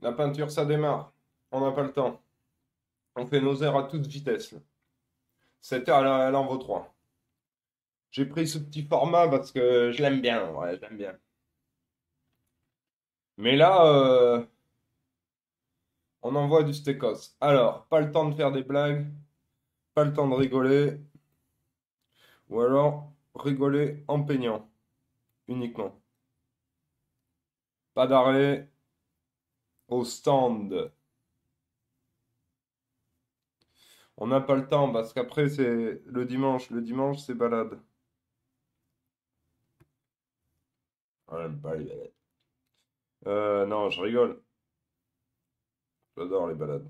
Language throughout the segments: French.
La peinture, ça démarre. On n'a pas le temps. On fait nos heures à toute vitesse, là. 7 heures, elle en vaut 3. J'ai pris ce petit format parce que je l'aime bien, ouais, je l'aime bien. Mais là, on envoie du stécos. Alors, pas le temps de faire des blagues, pas le temps de rigoler, ou alors rigoler en peignant uniquement. Pas d'arrêt au stand. On n'a pas le temps parce qu'après c'est le dimanche. Le dimanche, c'est balade. On n'aime pas les balades. Non, je rigole. J'adore les balades.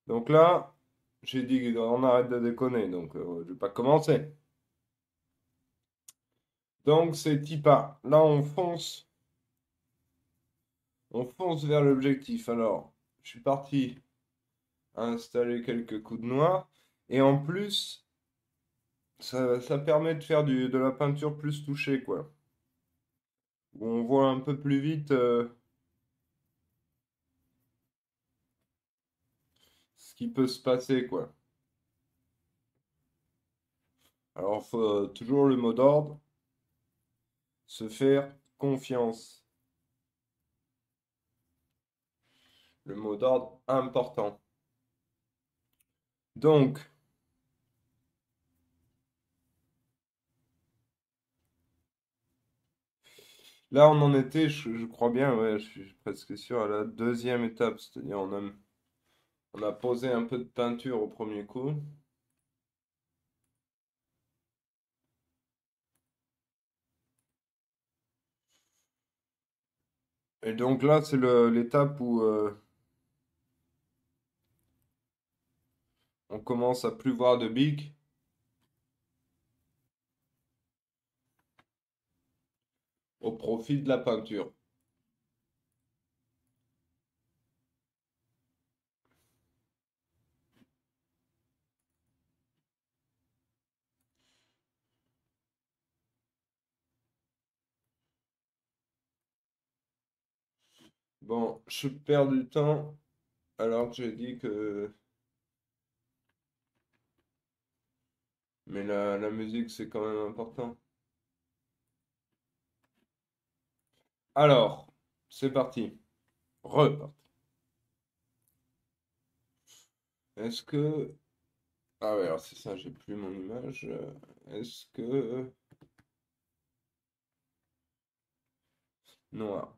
Donc là, j'ai dit qu'on arrête de déconner, donc je vais pas commencer. Donc c'est Tipa. Là, on fonce vers l'objectif. Alors, je suis parti installer quelques coups de noix. Et en plus, ça permet de faire de la peinture plus touchée, quoi. Où on voit un peu plus vite ce qui peut se passer, quoi. Alors, faut toujours le mot d'ordre, se faire confiance. Le mot d'ordre important. Donc, là, on en était, je crois bien, ouais, je suis presque sûr, à la deuxième étape. C'est-à-dire, on a posé un peu de peinture au premier coup. Et donc là, c'est l'étape où on commence à plus voir de bic au profit de la peinture. Bon, je perds du temps alors que j'ai dit que... Mais la musique, c'est quand même important. Alors, c'est parti. Reparti. Est-ce que... Ah ouais, alors c'est ça, j'ai plus mon image. Est-ce que... Noir.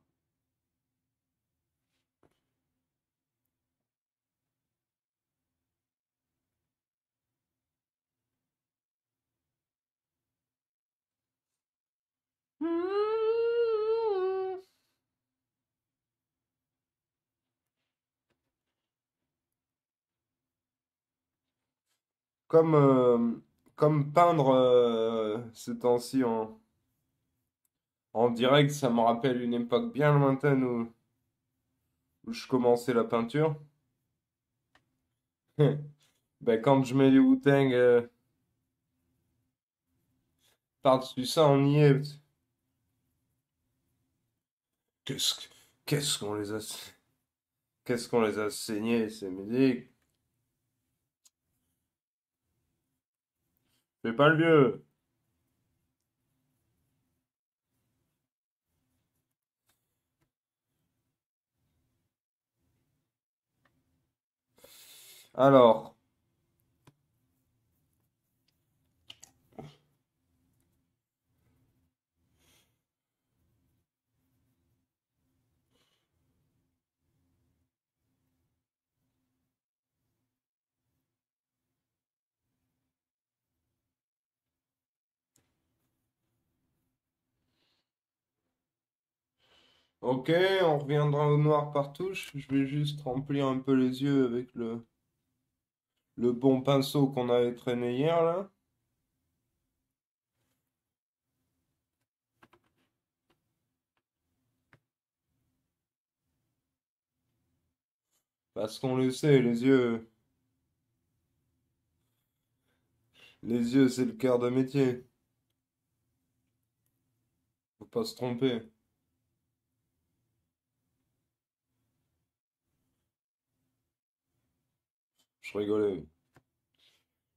Comme, comme peindre ces temps-ci en direct, ça me rappelle une époque bien lointaine où je commençais la peinture. Ben, quand je mets les Wu-Tang par-dessus ça, on y est. Qu'est-ce que- qu'est-ce qu'on les a, qu'est-ce qu'on les a saignés, ces musiques. Fais pas le vieux. Alors, ok, on reviendra au noir par touche. Je vais juste remplir un peu les yeux avec le bon pinceau qu'on avait traîné hier, là. Parce qu'on le sait, les yeux, c'est le cœur de métier. pas se tromper. Je rigolais.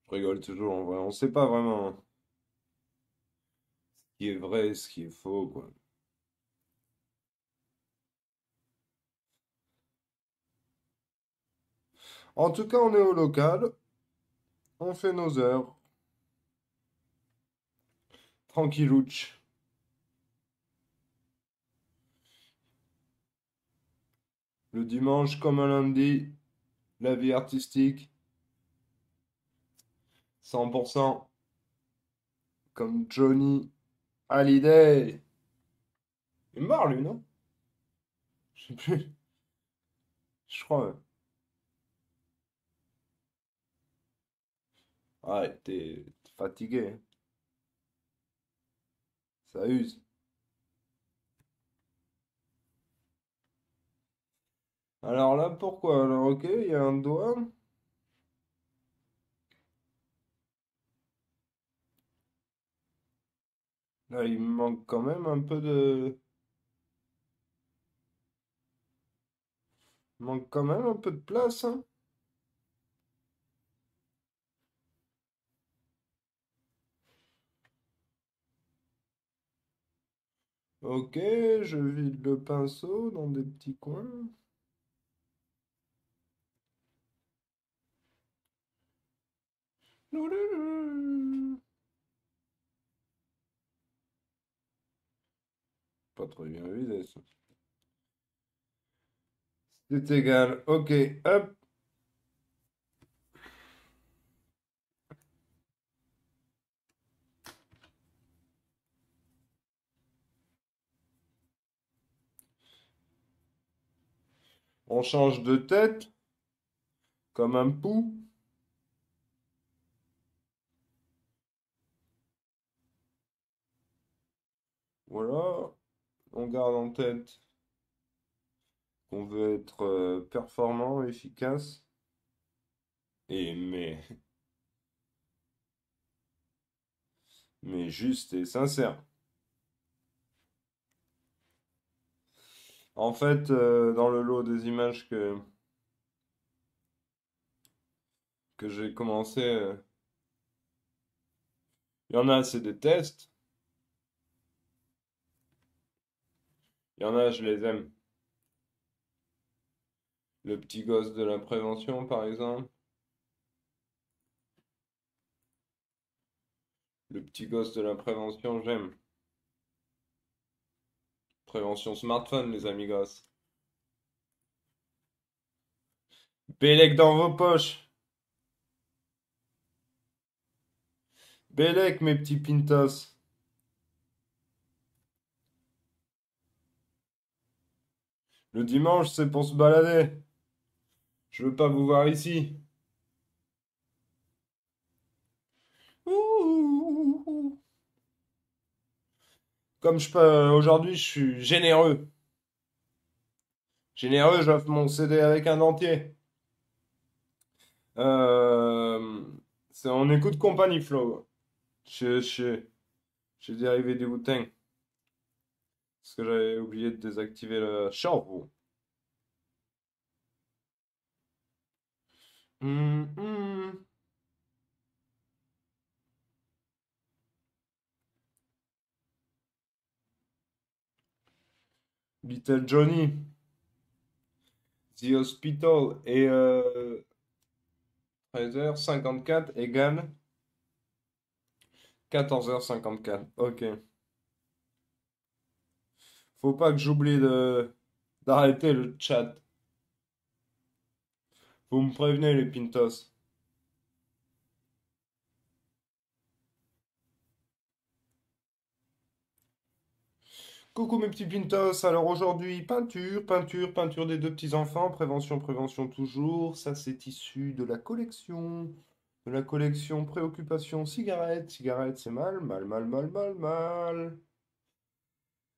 Je rigole toujours en vrai. On sait pas vraiment ce qui est vrai, ce qui est faux, quoi. En tout cas, on est au local. On fait nos heures. Tranquillouche. Le dimanche, comme un lundi, la vie artistique, 100% comme Johnny Hallyday. Il est mort, lui, non? Je sais plus. Je crois, ouais. Ouais, t'es fatigué, hein. Ça use. Alors là, pourquoi? Alors, ok, il y a un doigt. Là, il me manque quand même un peu de... il manque quand même un peu de place, hein. Ok, je vide le pinceau dans des petits coins. Louloulou. Pas trop bien vidé, ça. C'est égal. Ok, hop. On change de tête, comme un pou. Voilà. On garde en tête qu'on veut être performant, efficace. Et mais juste et sincère. En fait, dans le lot des images que j'ai commencé, il y en a, c'est des tests. Il y en a, je les aime. Le petit gosse de la prévention, par exemple. Le petit gosse de la prévention, j'aime. Prévention smartphone, les amigos. Bélec dans vos poches. Bélec, mes petits pintos. Le dimanche, c'est pour se balader. Je veux pas vous voir ici. Ouh. Comme aujourd'hui, je suis généreux. Généreux, j'offre mon CD avec un dentier. Euh, on écoute Company Flow. Chez, chez, chez Dérivé du Wu-Tang. Parce que j'avais oublié de désactiver le show. Hum, hum. Little Johnny, The Hospital et 13h54 égale 14h54. Ok. Faut pas que j'oublie de d'arrêter le chat. Vous me prévenez les pintos. Coucou mes petits pintos. Alors aujourd'hui, peinture des deux petits enfants, prévention toujours. Ça c'est issu de la collection préoccupation cigarette c'est mal.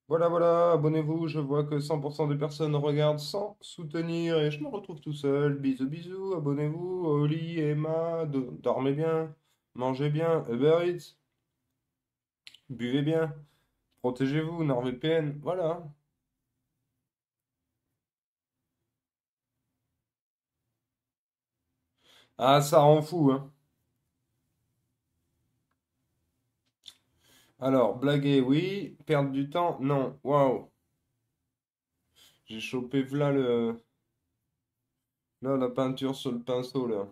Voilà, abonnez-vous. Je vois que 100% des personnes regardent sans soutenir et je me retrouve tout seul. Bisous, abonnez-vous. Oli, Emma, dormez bien, mangez bien, Uber Eats, buvez bien. Protégez-vous, NordVPN, voilà. Ah, ça rend fou, hein. Alors, blaguer, oui. Perdre du temps, non. Waouh. J'ai chopé là, la peinture sur le pinceau, là.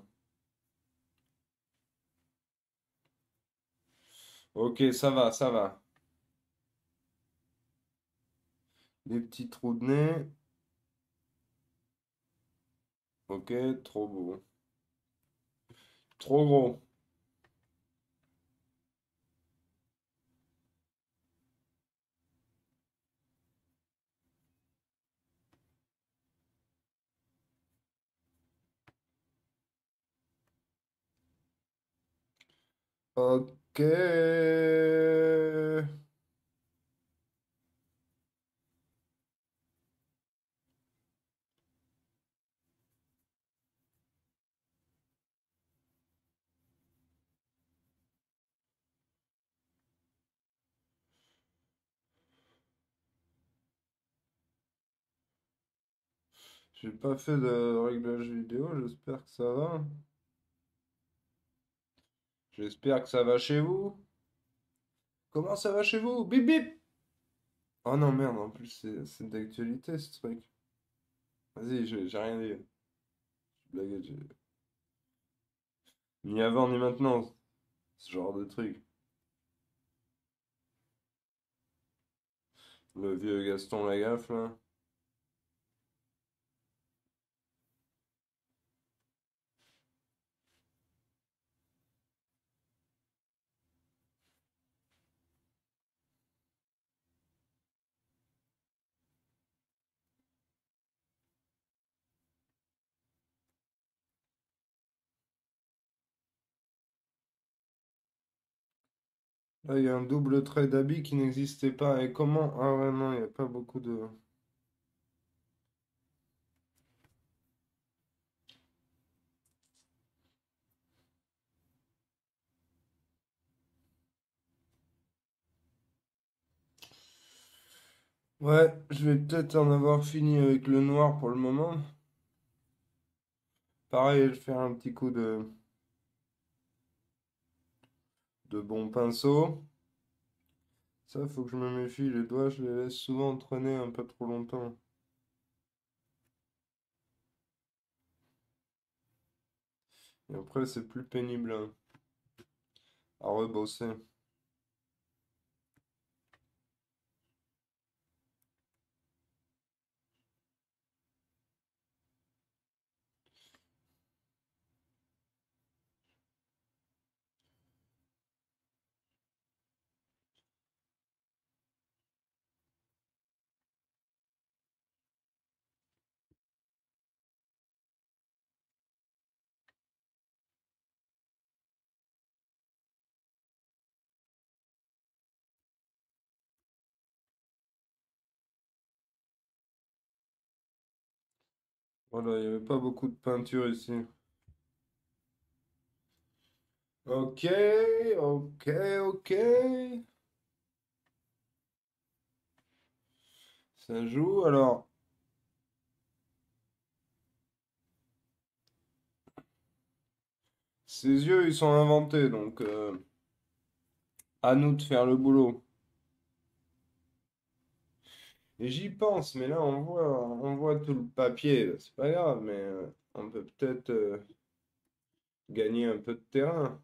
Ok, ça va, ça va. Des petits trous de nez. Ok, trop beau. Trop gros. Ok. J'ai pas fait de réglage vidéo, j'espère que ça va. J'espère que ça va chez vous. Comment ça va chez vous? Bip bip! Oh non, merde, en plus c'est d'actualité ce truc. Vas-y, j'ai rien dit. Je blaguais, ni avant ni maintenant, ce genre de truc. Le vieux Gaston Lagaffe, là. Là, il y a un double trait d'habit qui n'existait pas. Et comment? Ah ouais, non, il n'y a pas beaucoup de... Ouais, je vais peut-être en avoir fini avec le noir pour le moment. Pareil, je vais faire un petit coup de bon pinceau. Ça, faut que je me méfie. Les doigts, je les laisse souvent traîner un peu trop longtemps. Et après, c'est plus pénible hein, à rebosser. Voilà, il n'y avait pas beaucoup de peinture ici. Ok, ok, ok. Ça joue. Alors, ces yeux, ils sont inventés, donc à nous de faire le boulot. Et j'y pense, mais là, on voit tout le papier. C'est pas grave, mais on peut peut-être gagner un peu de terrain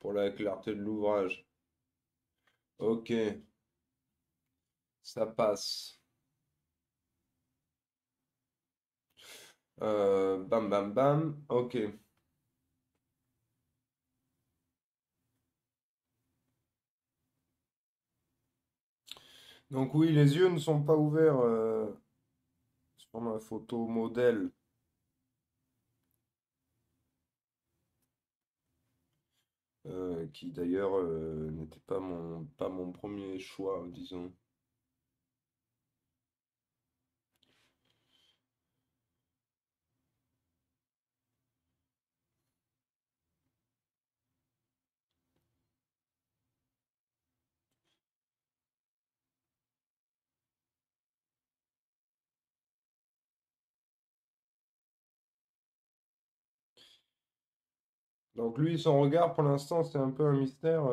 pour la clarté de l'ouvrage. Ok, ça passe. Bam, bam, bam. Ok. Donc oui, les yeux ne sont pas ouverts sur ma photo modèle, qui d'ailleurs n'était pas mon premier choix, disons. Donc lui, son regard, pour l'instant, c'est un peu un mystère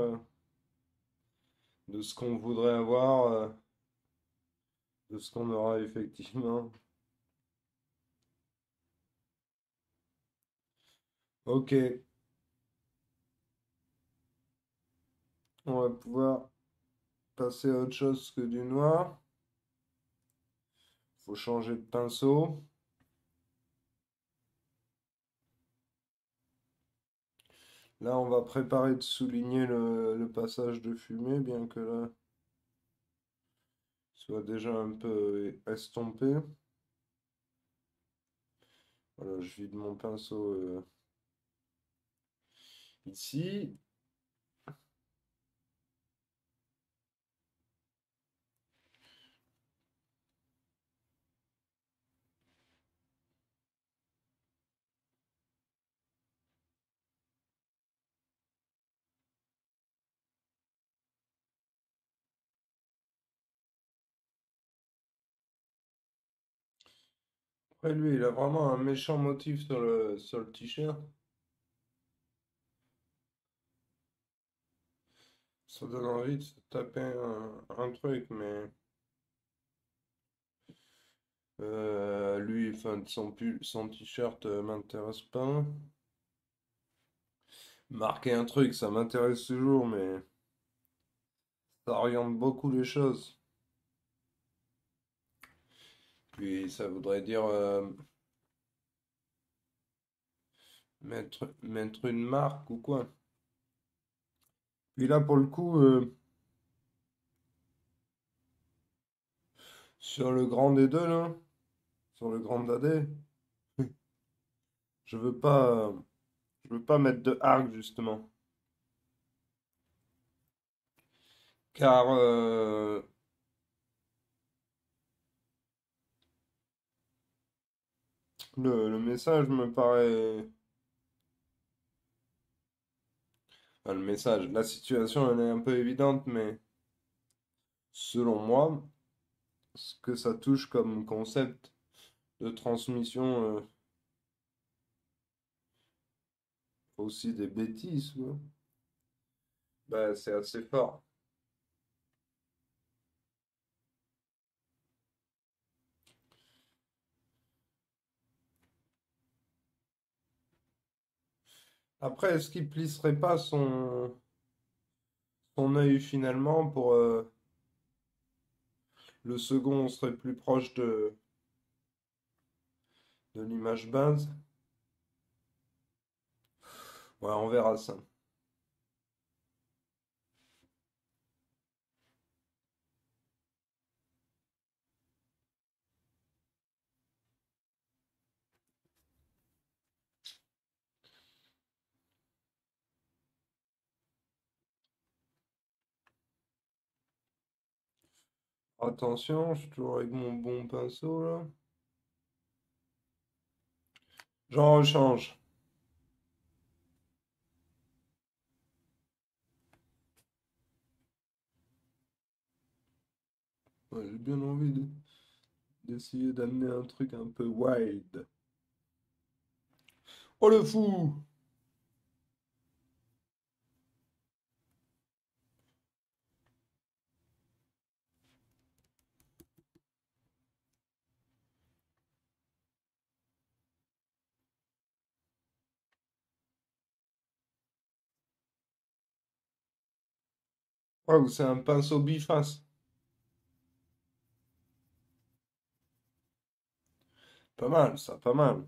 de ce qu'on voudrait avoir, de ce qu'on aura effectivement. Ok, on va pouvoir passer à autre chose que du noir. Faut changer de pinceau. Là, on va préparer de souligner le passage de fumée, bien que là, il soit déjà un peu estompé. Voilà, je vide mon pinceau ici. Après, lui, il a vraiment un méchant motif sur le t-shirt. Ça donne envie de se taper un truc, mais lui, enfin, son t-shirt m'intéresse pas. Marquer un truc, ça m'intéresse toujours, mais ça oriente beaucoup les choses. Puis ça voudrait dire mettre une marque ou quoi. Puis là, pour le coup, sur le grand des deux, là, sur le grand dadais, je veux pas, je veux pas mettre de arc, justement. Car le message me paraît... Enfin, le message, la situation, elle est un peu évidente, mais selon moi, ce que ça touche comme concept de transmission, aussi des bêtises, quoi, bah, c'est assez fort. Après, est-ce qu'il plisserait pas son œil finalement pour le second, on serait plus proche de l'image base? Ouais, on verra ça. Attention, je suis toujours avec mon bon pinceau là. J'en rechange. Ouais, j'ai bien envie d'essayer d'amener un truc un peu wild. Oh le fou! Waouh, c'est un pinceau biface. Pas mal, ça, pas mal.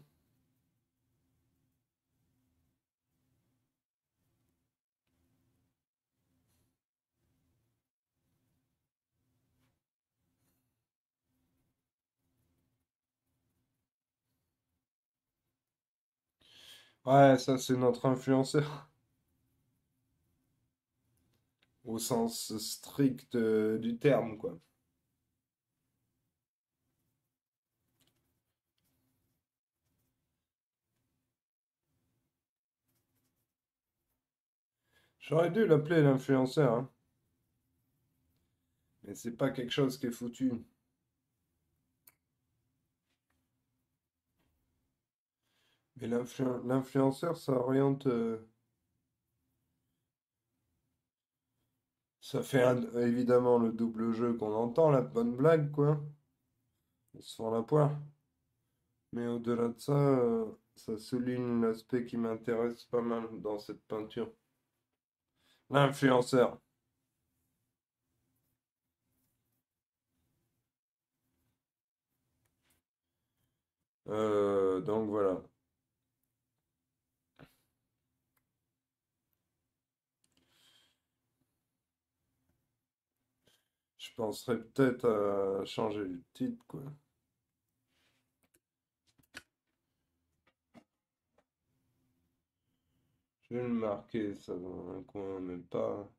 Ouais, ça, c'est notre influenceur. Au sens strict du terme, quoi. J'aurais dû l'appeler l'influenceur, hein. Mais c'est pas quelque chose qui est foutu. Mais l'influenceur, ça oriente. Ça fait évidemment le double jeu qu'on entend, la bonne blague, quoi. On se fend la poire. Mais au-delà de ça, ça souligne l'aspect qui m'intéresse pas mal dans cette peinture. L'influenceur. Donc voilà. Je penserais peut-être à changer le titre, quoi. Je vais le marquer, ça, dans un coin, même pas.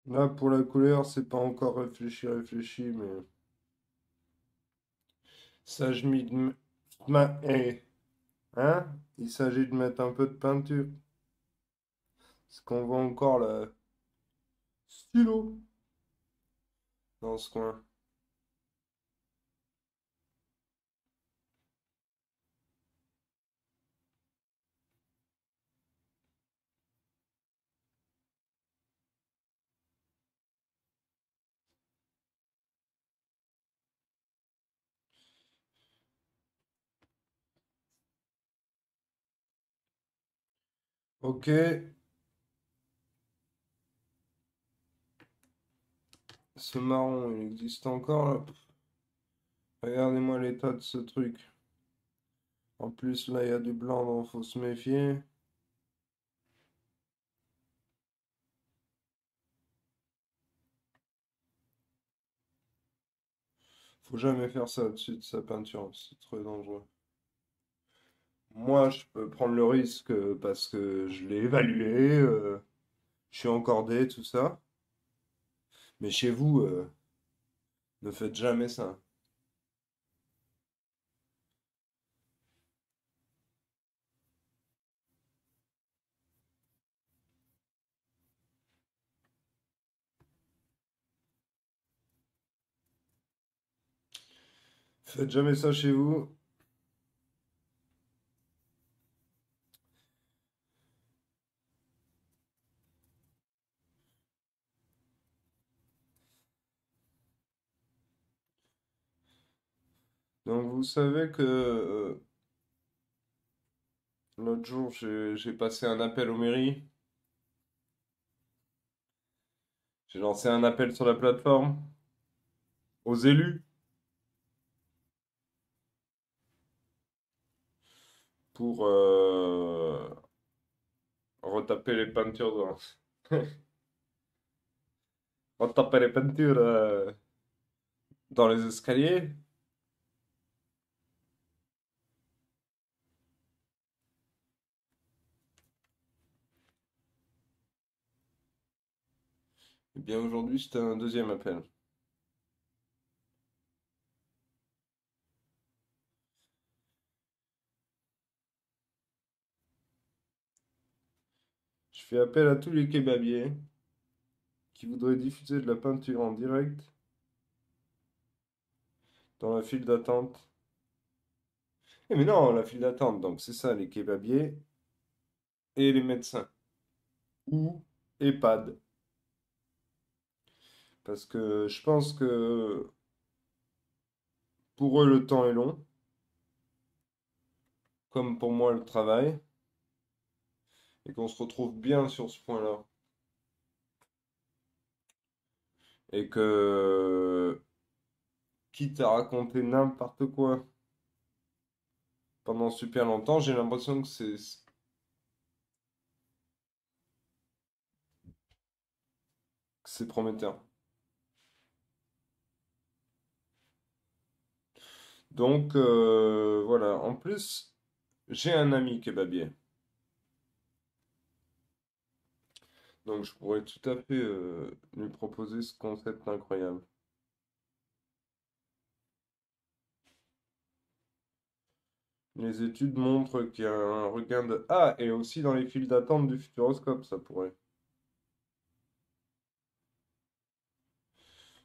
Là, pour la couleur, c'est pas encore réfléchi, mais ça, je m'y... Hein? Il s'agit de mettre un peu de peinture. Parce qu'on voit encore le stylo dans ce coin. Ok, ce marron, il existe encore là. Regardez-moi l'état de ce truc. En plus, là, il y a du blanc, donc faut se méfier. Faut jamais faire ça au-dessus de sa peinture, c'est très dangereux. Moi, je peux prendre le risque parce que je l'ai évalué, je suis encordé, tout ça. Mais chez vous, ne faites jamais ça. Faites jamais ça chez vous. Donc, vous savez que l'autre jour, j'ai passé un appel aux mairies. J'ai lancé un appel sur la plateforme aux élus pour retaper les peintures retaper les peintures dans les escaliers. Et bien aujourd'hui, c'était un deuxième appel. Je fais appel à tous les kebabiers qui voudraient diffuser de la peinture en direct dans la file d'attente. Eh mais non, la file d'attente, donc c'est ça, les kebabiers et les médecins. Ou EHPAD. Parce que je pense que pour eux, le temps est long, comme pour moi, le travail, et qu'on se retrouve bien sur ce point-là. Et que quitte à raconter n'importe quoi pendant super longtemps, j'ai l'impression que c'est prometteur. Donc voilà. En plus, j'ai un ami kebabier. Donc je pourrais tout à fait lui proposer ce concept incroyable. Les études montrent qu'il y a un regain de... Ah, et aussi dans les files d'attente du Futuroscope, ça pourrait.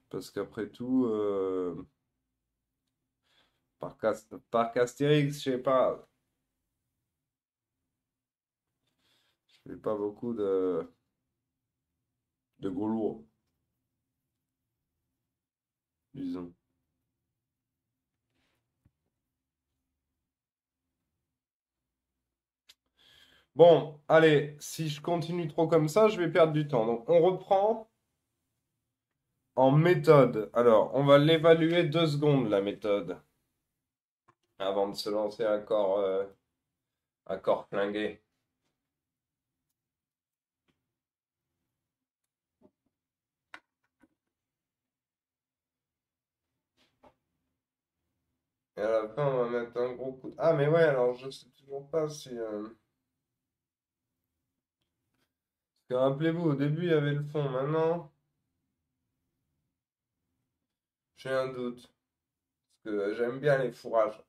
Parce qu'après tout, parc Astérix, je sais pas, je fais pas beaucoup de gros lourds, disons. Bon, allez, si je continue trop comme ça, je vais perdre du temps. Donc, on reprend en méthode. Alors, on va l'évaluer 2 secondes, la méthode, avant de se lancer un corps flingué. Et à la fin, on va mettre un gros coup. Ah, mais ouais, alors, je sais toujours pas si... Parce que rappelez-vous, au début, il y avait le fond. Maintenant, j'ai un doute. Parce que j'aime bien les fourrages.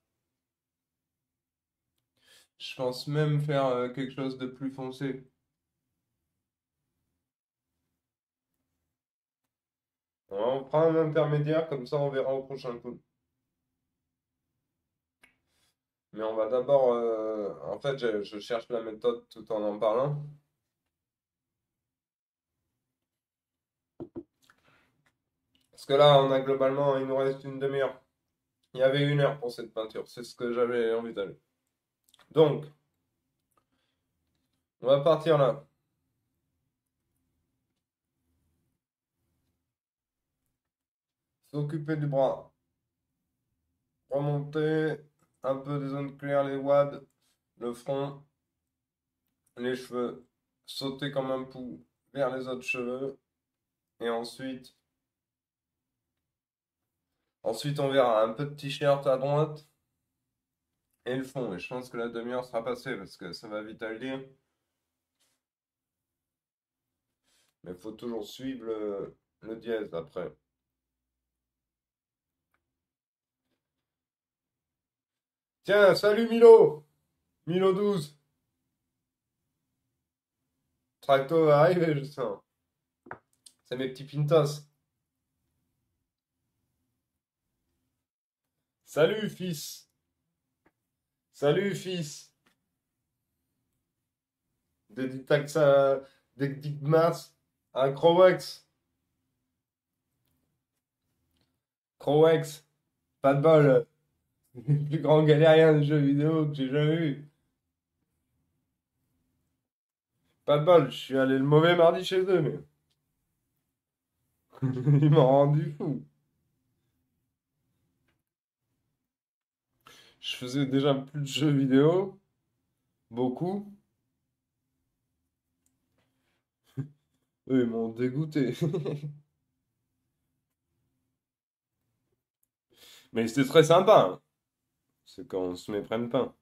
Je pense même faire quelque chose de plus foncé. On prend un intermédiaire, comme ça on verra au prochain coup. Mais on va d'abord... en fait, je cherche la méthode tout en parlant. Parce que là, on a globalement, il nous reste une demi-heure. Il y avait 1 heure pour cette peinture. C'est ce que j'avais envie d'aller. Donc, on va partir là. S'occuper du bras. Remonter un peu des zones claires, les wads, le front, les cheveux. Sauter comme un pou vers les autres cheveux. Et ensuite, on verra un peu de t-shirt à droite et le fond. Et je pense que la demi-heure sera passée parce que ça va vite à le dire. Mais il faut toujours suivre le dièse après. Tiens, salut Milo! Milo 12. Tracto va arriver, je sens. C'est mes petits pintos. Salut fils! Salut fils! Dédictax à Dédictmas à Crowex. Crowex. Pas de bol. Le plus grand galérien de jeux vidéo que j'ai jamais vu. Pas de bol, je suis allé le mauvais mardi chez eux, mais ils m'ont rendu fou. Je faisais déjà plus de jeux vidéo, beaucoup. Eux, ils m'ont dégoûté. Mais c'était très sympa, hein. C'est quand on se méprenne pas.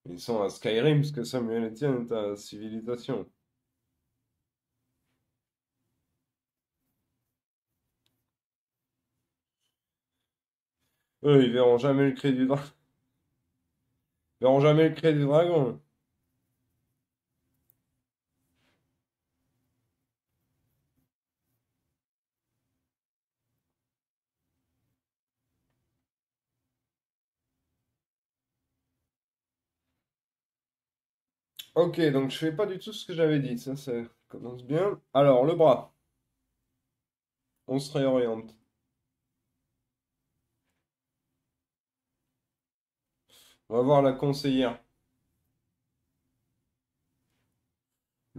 Ils sont à Skyrim, parce que Samuel Etienne est à Civilisation. Eux, ils verront jamais le cri du dragon. Ils verront jamais le cri du dragon. Ok, donc je fais pas du tout ce que j'avais dit. Ça commence bien. Alors, le bras. On se réoriente. On va voir la conseillère.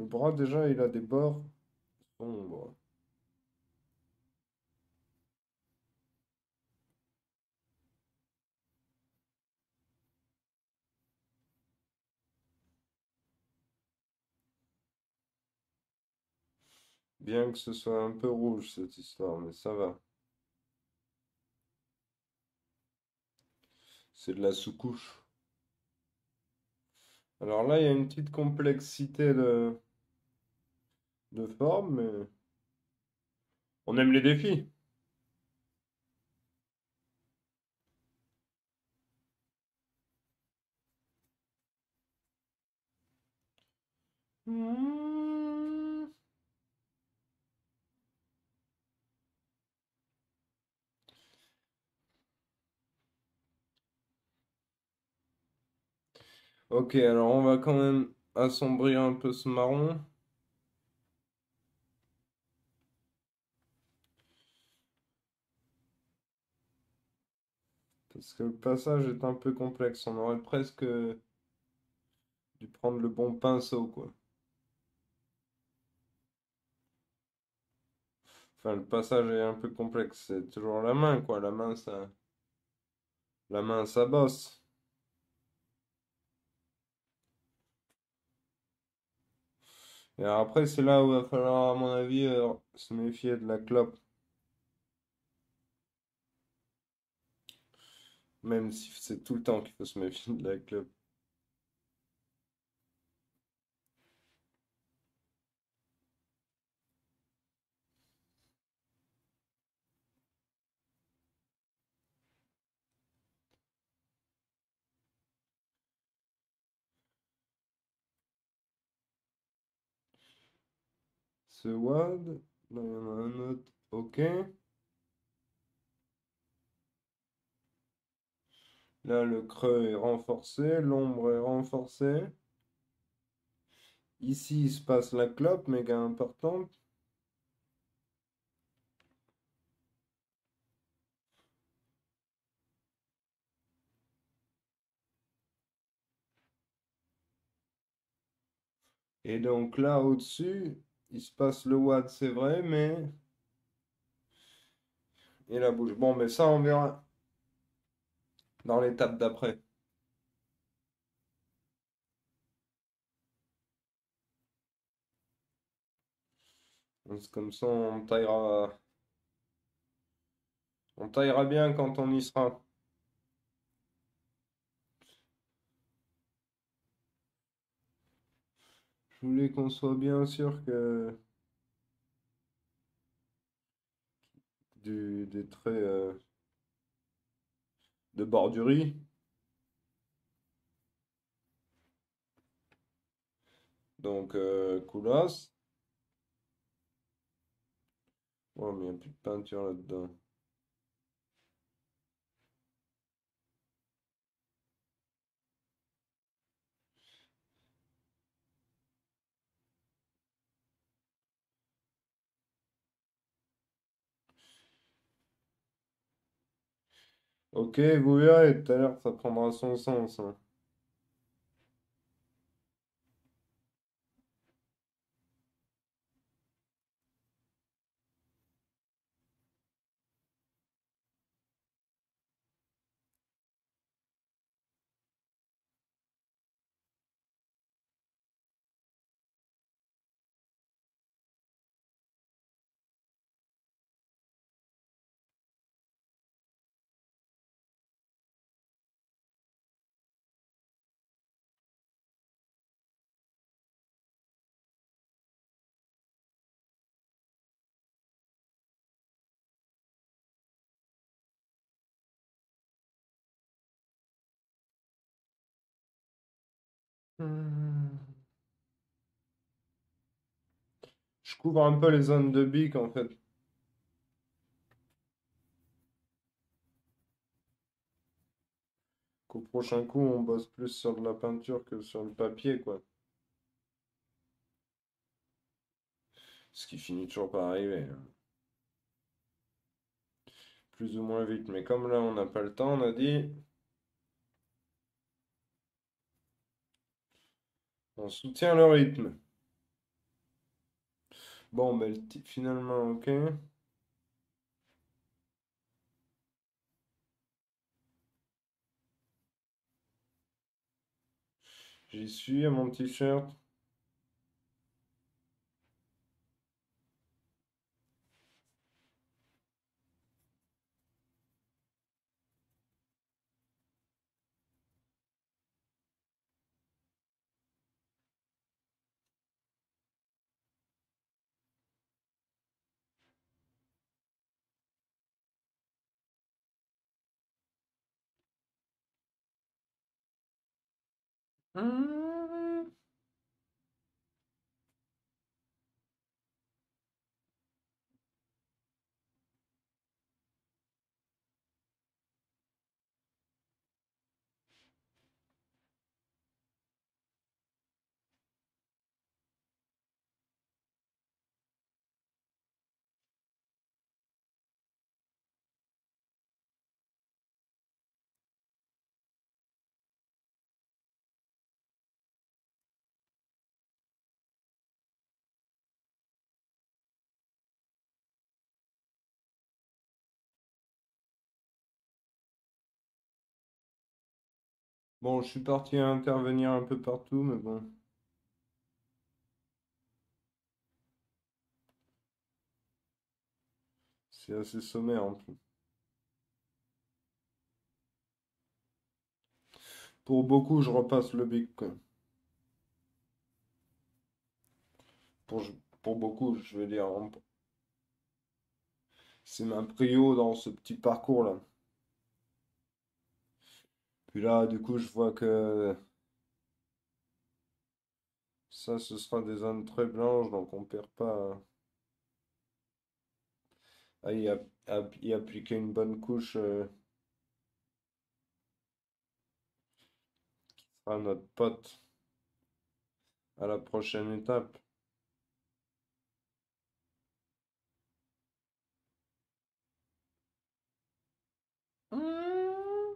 Le bras, déjà, il a des bords sombres. Bien que ce soit un peu rouge, cette histoire, mais ça va. C'est de la sous-couche. Alors là, il y a une petite complexité de forme, mais on aime les défis. Hmm. Ok, alors on va quand même assombrir un peu ce marron. Parce que le passage est un peu complexe. On aurait presque dû prendre le bon pinceau, quoi. Enfin, le passage est un peu complexe. C'est toujours la main, quoi. La main, ça bosse. Et après, c'est là où il va falloir, à mon avis, se méfier de la clope. Même si c'est tout le temps qu'il faut se méfier de la clope. Ce WAD, là, il y en a un autre. Ok. Là, le creux est renforcé, l'ombre est renforcée. Ici, il se passe la clope, méga importante. Et donc là, au-dessus, il se passe le WAD, c'est vrai, mais... Et la bouche. Bon, mais ça, on verra dans l'étape d'après. C'est comme ça, on taillera bien quand on y sera. Je voulais qu'on soit bien sûr que des traits de bordurie. Donc, coulasse. Oh, mais il n'y a plus de peinture là-dedans. Ok, vous verrez, tout à l'heure, ça prendra son sens, hein. Hmm. Je couvre un peu les zones de bique, en fait. Qu'au prochain coup, on bosse plus sur de la peinture que sur le papier, quoi. Ce qui finit toujours par arriver, hein. Plus ou moins vite. Mais comme là, on n'a pas le temps, on a dit, on soutient le rythme. Bon, ben, finalement, ok. J'y suis à mon t-shirt. Hmm. Bon, je suis parti à intervenir un peu partout, mais bon, c'est assez sommaire en plus. Pour beaucoup, je repasse le bic, quoi. Pour, pour beaucoup, je veux dire, c'est ma prio dans ce petit parcours-là. Puis là, du coup, je vois que ça, ce sera des zones très blanches, donc on perd pas à y appliquer une bonne couche, sera notre pote à la prochaine étape. Hmm.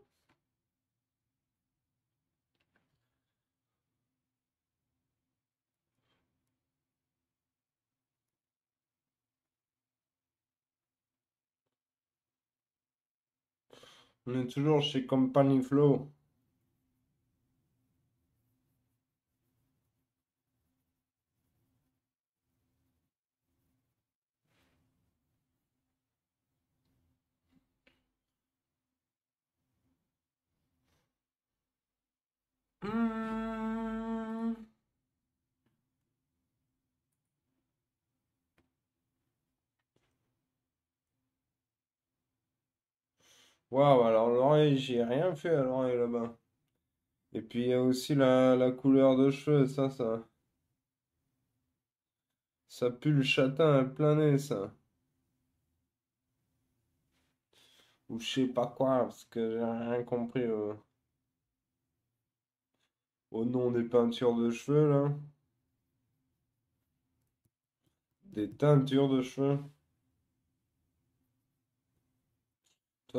On est toujours chez Company Flow. Hmm. Waouh, alors l'oreille, j'ai rien fait à l'oreille là-bas. Et puis il y a aussi la couleur de cheveux, ça pue le châtain à plein nez, ça. Ou je sais pas quoi, parce que j'ai rien compris au nom des peintures de cheveux, là. Des teintures de cheveux. De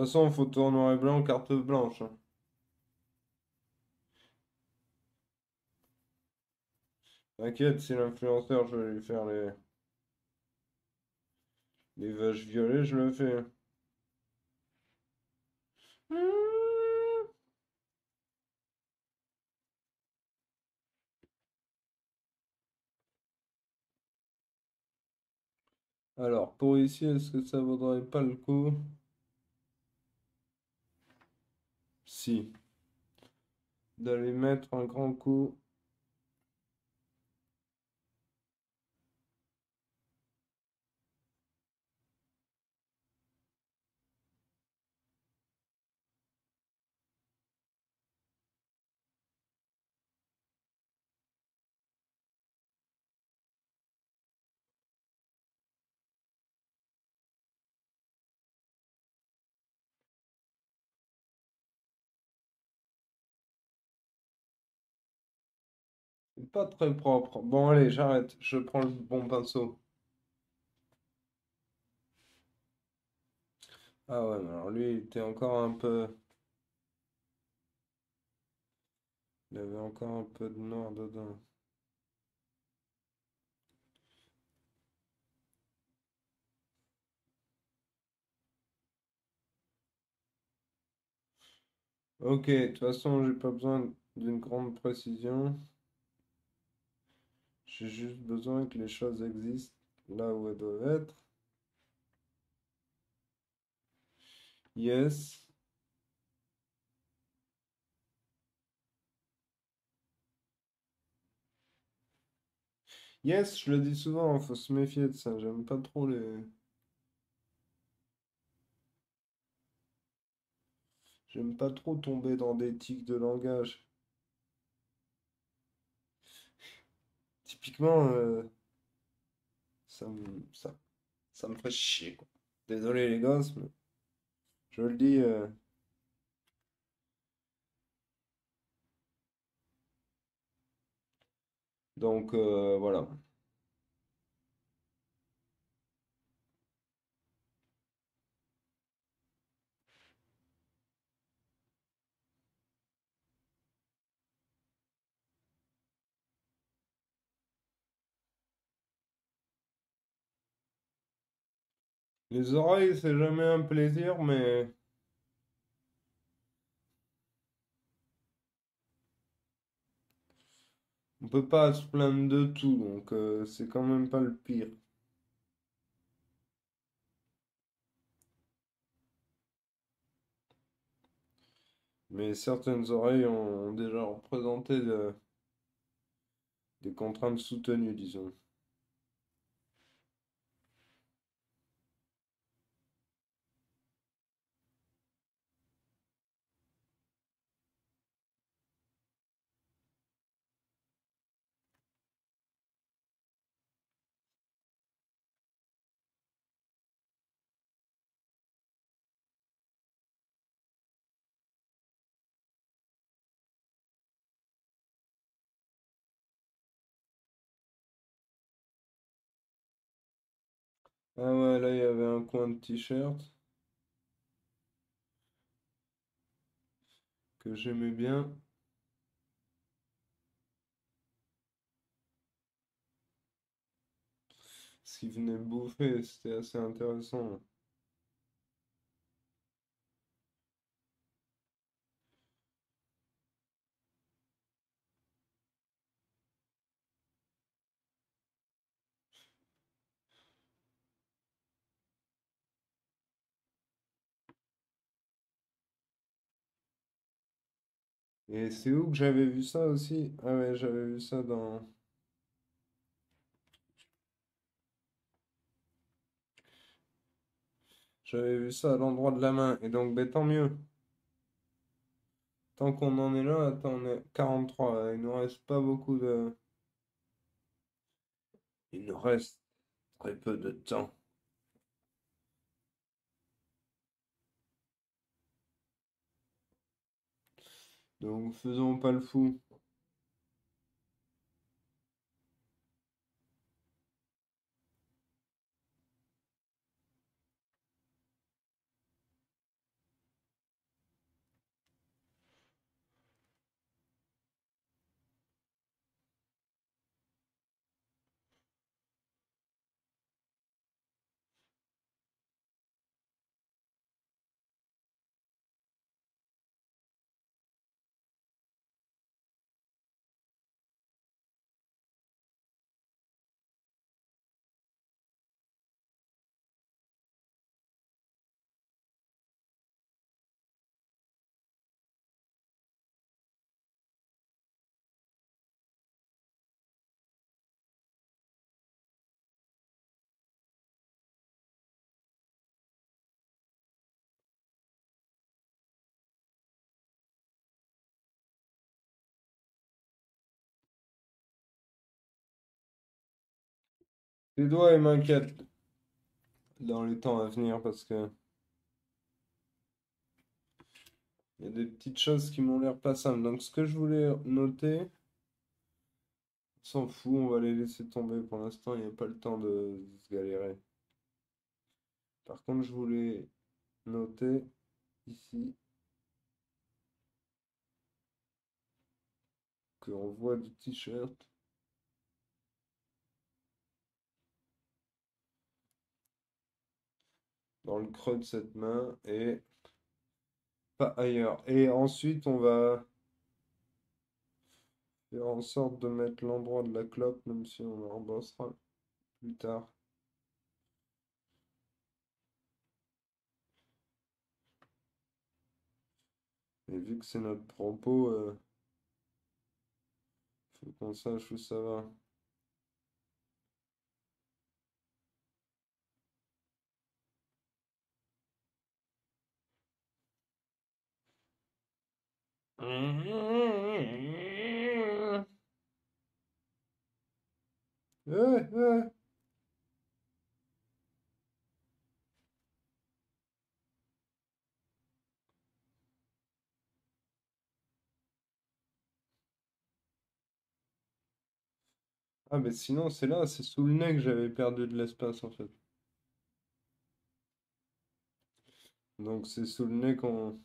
toute façon, photo en noir et blanc, carte blanche, hein. T'inquiète, si l'influenceur, je vais lui faire les vaches violées, je le fais. Hmm. Alors, pour ici, est-ce que ça vaudrait pas le coup? Si. D'aller mettre un grand coup. C'est pas très propre. Bon, allez, j'arrête. Je prends le bon pinceau. Ah ouais, mais alors lui, il était encore un peu. Il avait encore un peu de noir dedans. Ok, de toute façon, j'ai pas besoin d'une grande précision. J'ai juste besoin que les choses existent là où elles doivent être. Yes. Yes, je le dis souvent, faut se méfier de ça. J'aime pas trop tomber dans des tics de langage. Typiquement, ça me ferait chier, quoi. Désolé les gosses, mais je le dis. Donc voilà. Les oreilles, c'est jamais un plaisir, mais on peut pas se plaindre de tout, donc c'est quand même pas le pire. Mais certaines oreilles ont déjà représenté des contraintes soutenues, disons. Ah ouais, là il y avait un coin de t-shirt que j'aimais bien. Ce qu'il venait bouffer, c'était assez intéressant. Et c'est où que j'avais vu ça aussi? Ah ouais, j'avais vu ça à l'endroit de la main. Et donc, ben, tant mieux. Tant qu'on en est là, attends, on est 43 là. Il nous reste pas beaucoup de... Il nous reste très peu de temps. Donc, faisons pas le fou. Les doigts, ils m'inquiètent dans les temps à venir parce que il y a des petites choses qui m'ont l'air pas simples. Donc, ce que je voulais noter, on s'en fout, on va les laisser tomber. Pour l'instant, il n'y a pas le temps de se galérer. Par contre, je voulais noter ici qu'on voit du t-shirt dans le creux de cette main et pas ailleurs. Et ensuite, on va faire en sorte de mettre l'endroit de la clope, même si on le rembossera plus tard. Et vu que c'est notre propos, faut qu'on sache où ça va. Ouais, ouais. Ah, mais sinon, c'est là, c'est sous le nez que j'avais perdu de l'espace en fait. Donc, c'est sous le nez qu'on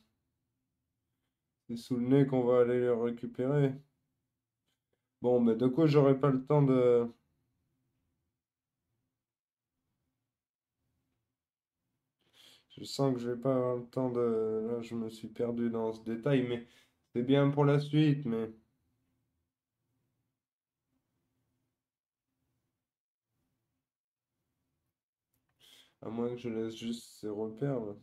va aller le récupérer. Bon, mais de quoi j'aurai pas le temps de. Je sens que je vais pas avoir le temps de. Là, je me suis perdu dans ce détail, mais c'est bien pour la suite, mais. À moins que je laisse juste ces repères là.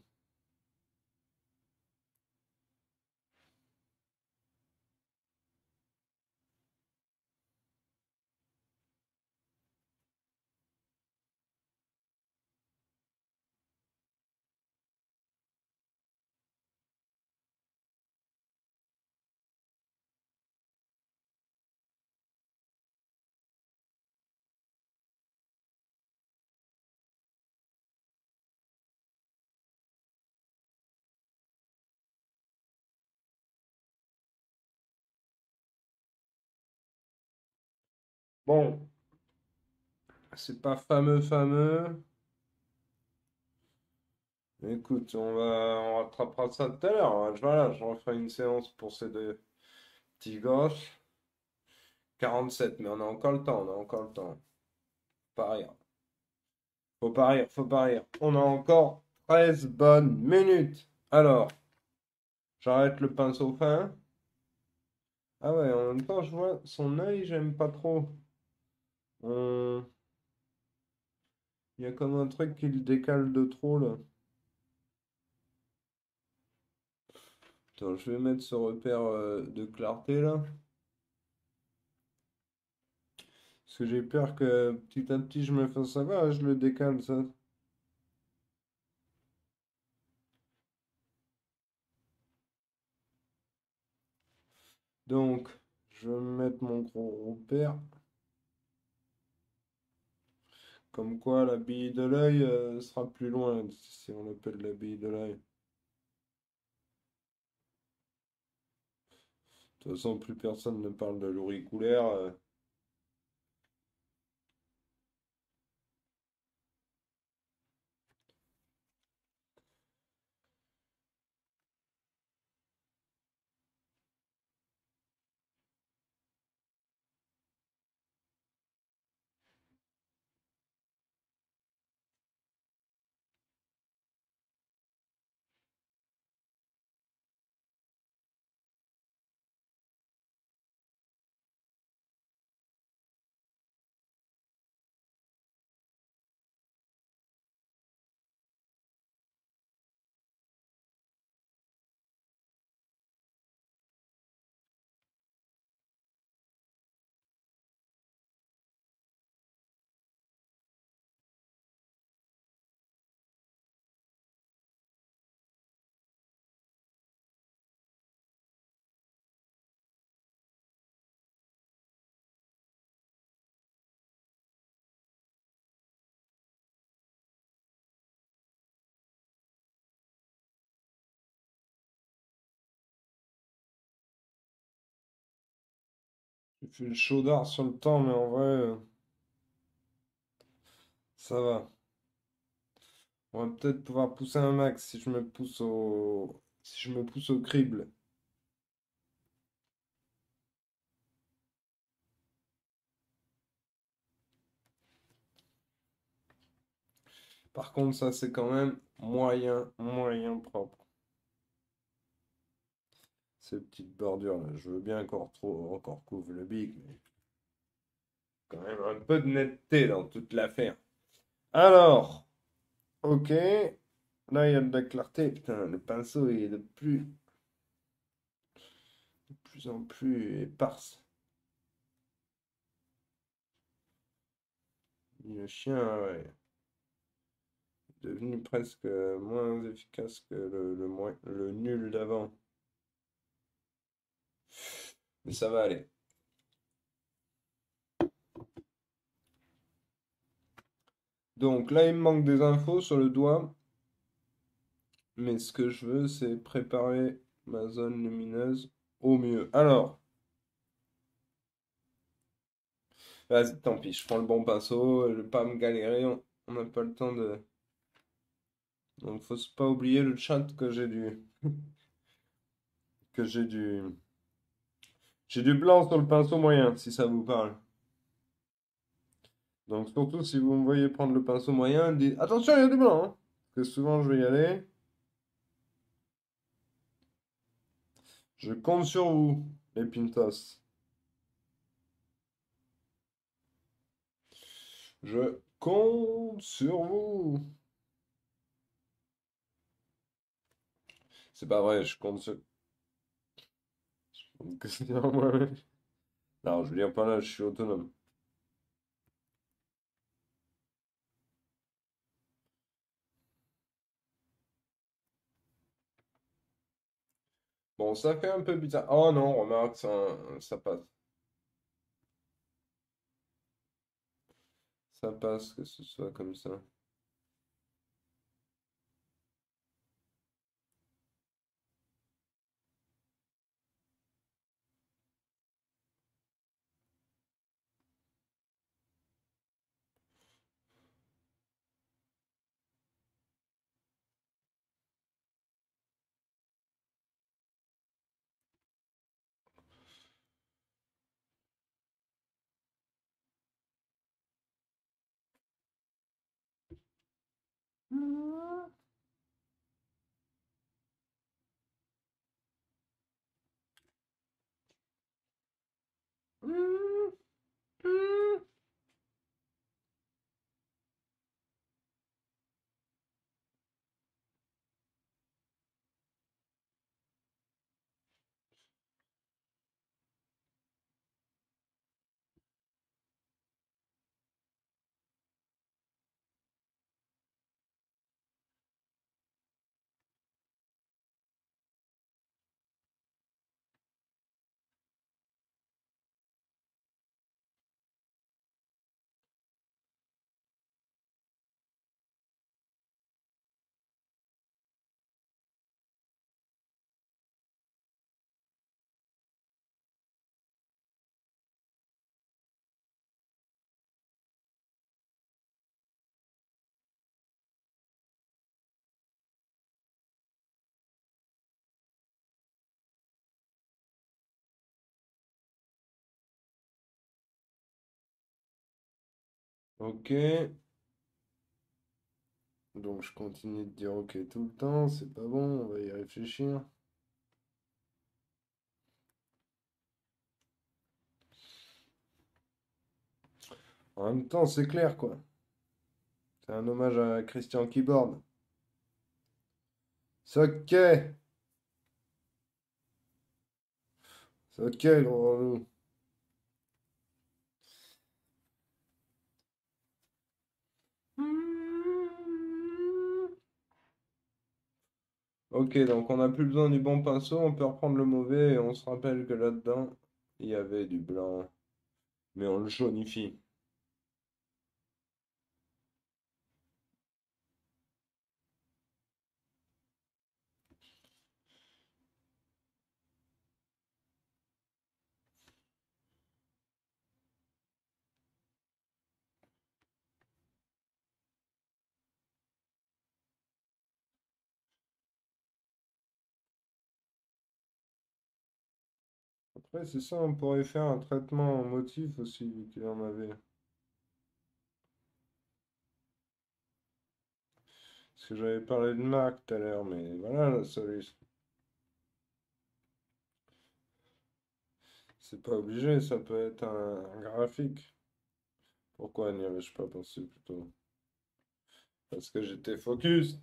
Bon, c'est pas fameux, fameux. Mais écoute, on rattrapera ça tout à l'heure, hein. Voilà, je referai une séance pour ces deux petits gosses. 47, mais on a encore le temps, on a encore le temps. Pas rire. Faut pas rire, faut pas rire. On a encore 13 bonnes minutes. Alors, j'arrête le pinceau fin. Ah ouais, en même temps, je vois son œil, j'aime pas trop. On- Il y a comme un truc qui le décale de trop là. Attends, je vais mettre ce repère de clarté là. Parce que j'ai peur que petit à petit je me fasse savoir, je le décale ça. Donc, je vais mettre mon gros repère. Comme quoi la bille de l'œil sera plus loin, si on l'appelle la bille de l'œil. De toute façon, plus personne ne parle de l'auriculaire. J'ai fait le chaudard sur le temps, mais en vrai, ça va. On va peut-être pouvoir pousser un max si je me pousse au crible. Par contre, ça c'est quand même moyen, moyen propre. ces petites bordures là. Je veux bien encore couvre le bic, mais quand même un peu de netteté dans toute l'affaire. Alors, ok. Là, il y a de la clarté. Putain, le pinceau il est de plus en plus éparse. Le chien, ouais, est devenu presque moins efficace que le nul d'avant. Mais ça va aller. Donc là, il me manque des infos sur le doigt. Mais ce que je veux, c'est préparer ma zone lumineuse au mieux. Alors, vas-y, tant pis, je prends le bon pinceau, je vais pas me galérer, on n'a pas le temps de... Donc, faut pas oublier le chat que j'ai du blanc sur le pinceau moyen, si ça vous parle. Donc, surtout si vous me voyez prendre le pinceau moyen, dites attention, il y a du blanc, hein. Parce que souvent, je vais y aller. Je compte sur vous, les pintos. Je compte sur vous. C'est pas vrai, je compte sur... sur moi-même. Non, je veux dire pas là, je suis autonome. Bon, ça fait un peu bizarre. Oh non, remarque, ça passe. Ça passe que ce soit comme ça. Ok. Donc je continue de dire ok tout le temps, c'est pas bon, on va y réfléchir. En même temps, c'est clair quoi. C'est un hommage à Christian Keyboard. C'est ok, c'est ok, gros relou. Ok, donc on n'a plus besoin du bon pinceau, on peut reprendre le mauvais et on se rappelle que là-dedans, il y avait du blanc, mais on le jaunifie. Après, c'est ça, on pourrait faire un traitement en motif aussi, vu qu'il en avait. Parce que j'avais parlé de Mac tout à l'heure, mais voilà la solution. C'est pas obligé, ça peut être un graphique. Pourquoi n'y avais-je pas pensé plutôt? Parce que j'étais focus.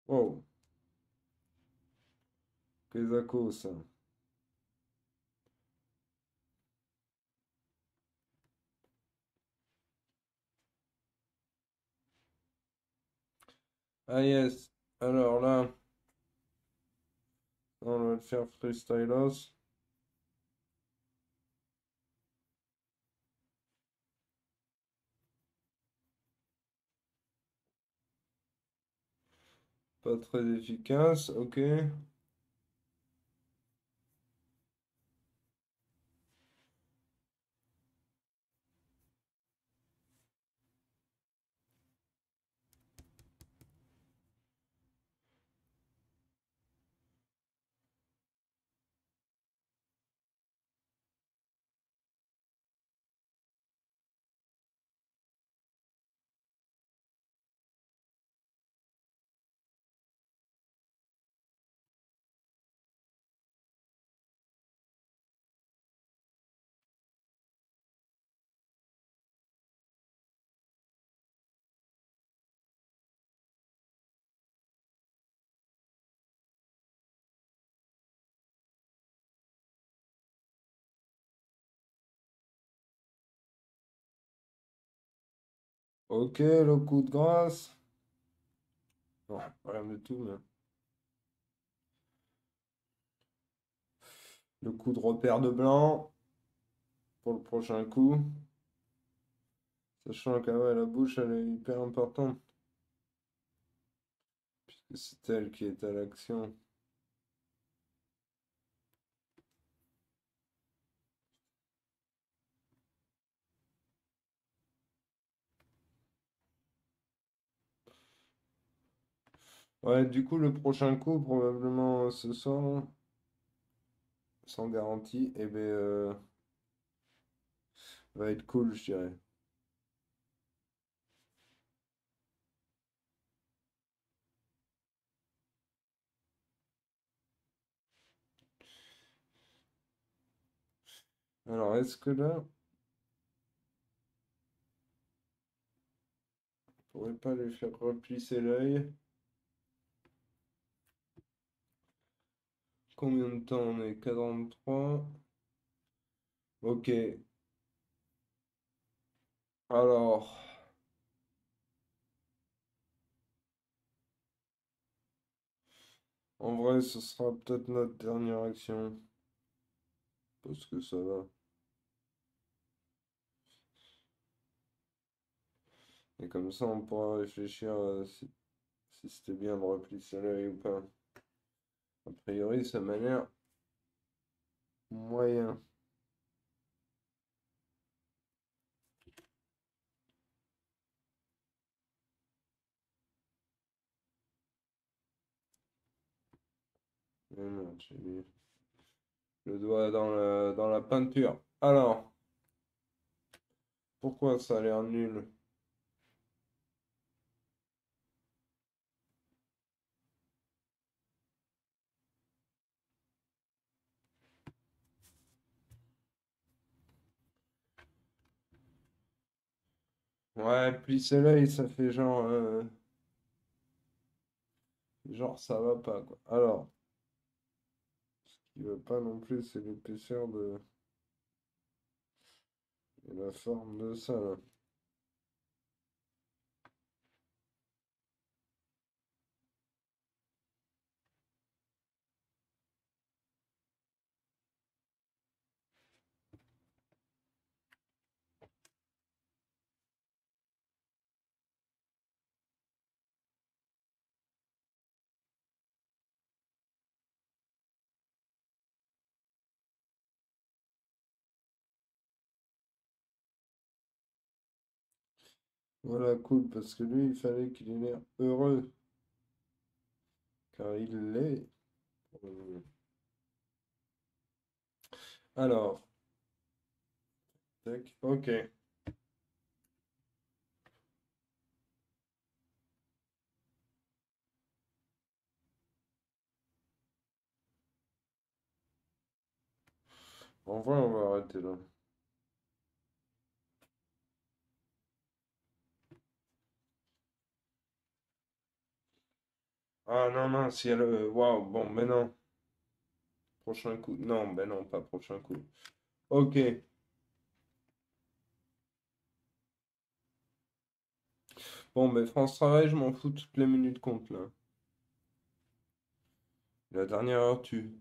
Oh, Kezako, ça. Ah yes. Alors là, on va le faire freestylos. Pas très efficace, ok. Ok, le coup de grâce. Non, rien du tout, mais. Le coup de repère de blanc pour le prochain coup. Sachant que ouais, la bouche, elle est hyper importante. Puisque c'est elle qui est à l'action. Ouais, du coup, le prochain coup, probablement ce soir, sans garantie, eh ben, va être cool, je dirais. Alors, est-ce que là, on pourrait pas lui faire replisser l'œil? Combien de temps on est? 43. Ok. Alors, en vrai, ce sera peut-être notre dernière action. Parce que ça va. Et comme ça, on pourra réfléchir à si c'était bien de replisser l'œil ou pas. A priori, ça m'a l'air moyen. Mais non, j'ai mis le doigt dans la peinture. Alors, pourquoi ça a l'air nul? Ouais, plisser l'œil, ça fait genre ça va pas, quoi. Alors, ce qui va pas non plus, c'est l'épaisseur et la forme de ça, là. Voilà, cool, parce que lui, il fallait qu'il ait l'air heureux, car il l'est. Euh, Alors, tac, ok. En vrai, on va arrêter là. Ah non, non, si elle... Waouh, bon, mais non. Prochain coup. Non, ben non, pas prochain coup. Ok. Bon, ben France Travail, je m'en fous, toutes les minutes comptent, là. La dernière heure tue.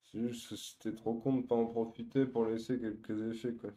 C'est juste que c'était trop con de pas en profiter pour laisser quelques effets, quoi.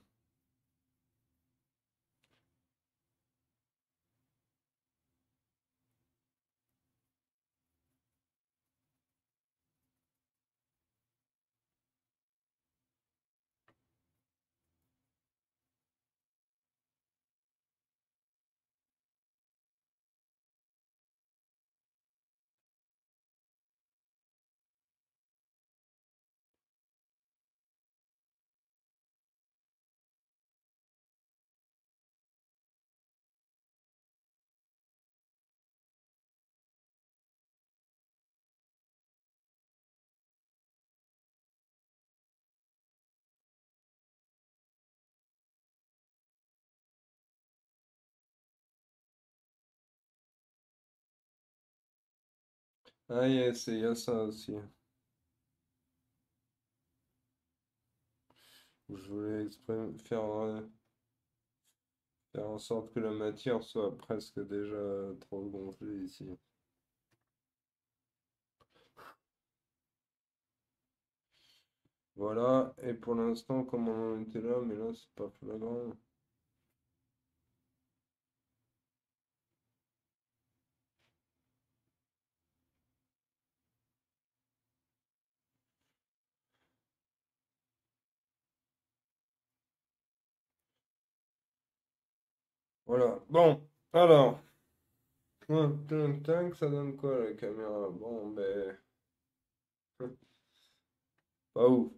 Ah, yes, il y a ça aussi. Je voulais faire, faire en sorte que la matière soit presque déjà trop gonflée ici. Voilà, et pour l'instant, comme on en était là, mais là, c'est pas flagrant. Voilà, bon, alors, tac, tac, ça donne quoi la caméra? Bon, ben, pas ouf.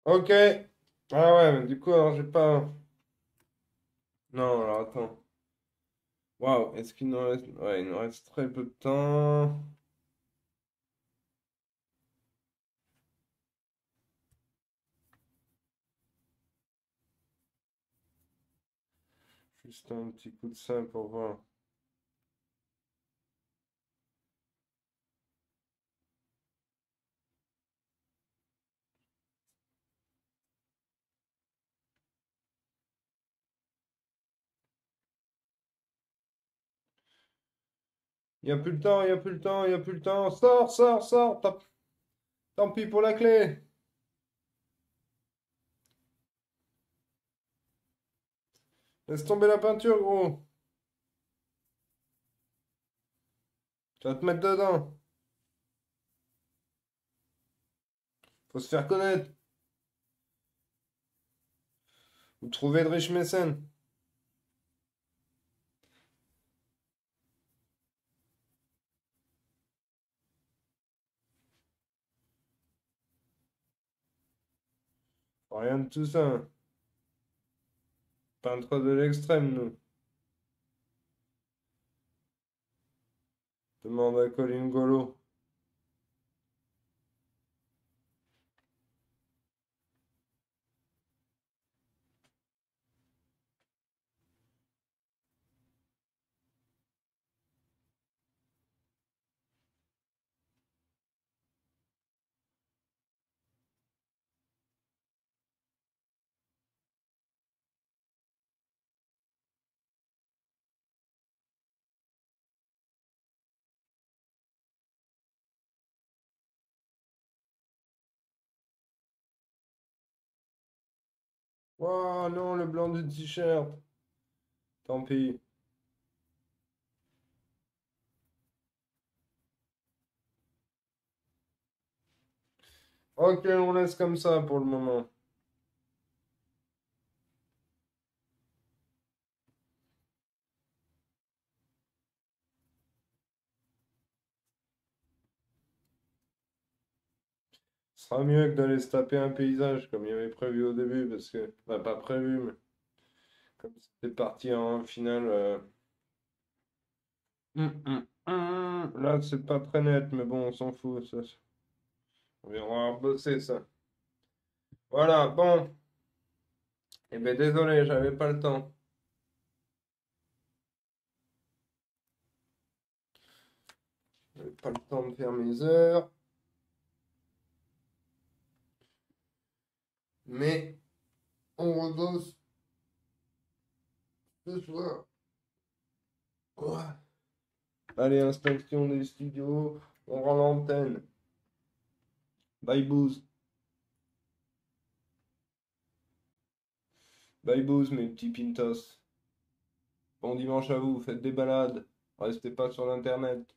Ok, ah ouais, mais du coup, alors j'ai pas. Non, alors attends. Waouh, est-ce qu'il nous reste... Ouais, il nous reste très peu de temps. Juste un petit coup de ça pour voir. Il n'y a plus le temps, il n'y a plus le temps, il n'y a plus le temps. Sors, sors, sors. Tant pis pour la clé. Laisse tomber la peinture, gros. Tu vas te mettre dedans. Faut se faire connaître. Ou trouver de riches mécènes. Rien de tout ça. Peintre de l'extrême, nous. Demande à Colin Golo. Oh non, le blanc du t-shirt. Tant pis. Ok, on laisse comme ça pour le moment. Ce sera mieux que d'aller se taper un paysage comme il y avait prévu au début, parce que, bah, pas prévu, mais comme c'était parti en finale. Là, c'est pas très net, mais bon, on s'en fout. On viendra bosser ça. Voilà, bon. Eh ben désolé, j'avais pas le temps. J'avais pas le temps de faire mes heures. Mais on rebosse ce soir. Ouais. Allez, inspection des studios. On rend l'antenne. Bye booze. Bye booze, mes petits pintos. Bon dimanche à vous, faites des balades. Restez pas sur l'internet.